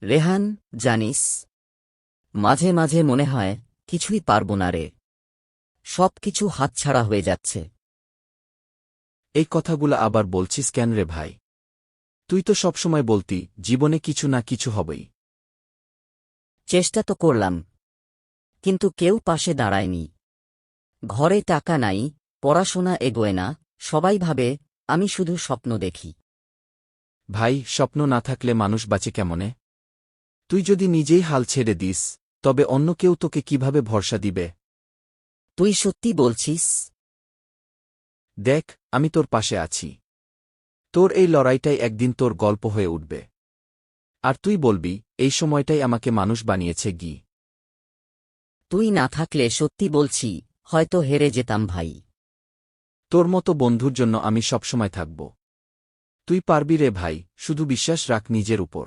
রেহান, জানিস, মাঝে মাঝে মনে হয় কিছুই পারব না রে। সবকিছু হাতছাড়া হয়ে যাচ্ছে। এই কথাগুলা আবার বলছিস কেন রে ভাই? তুই তো সবসময় বলতি জীবনে কিছু না কিছু হবেই। চেষ্টা তো করলাম, কিন্তু কেউ পাশে দাঁড়ায়নি। ঘরে টাকা নাই, পড়াশোনা এগোয় না, সবাই ভাবে আমি শুধু স্বপ্ন দেখি। ভাই, স্বপ্ন না থাকলে মানুষ বাঁচে কেমনে? তুই যদি নিজেই হাল ছেড়ে দিস, তবে অন্য কেউ তোকে কিভাবে ভরসা দিবে? তুই সত্যি বলছিস? দেখ, আমি তোর পাশে আছি। তোর এই লড়াইটাই একদিন তোর গল্প হয়ে উঠবে। আর তুই বলবি, এই সময়টাই আমাকে মানুষ বানিয়েছে গি। তুই না থাকলে সত্যি বলছি হয়তো হেরে যেতাম ভাই। তোর মতো বন্ধুর জন্য আমি সবসময় থাকব। তুই পারবি রে ভাই, শুধু বিশ্বাস রাখ নিজের উপর।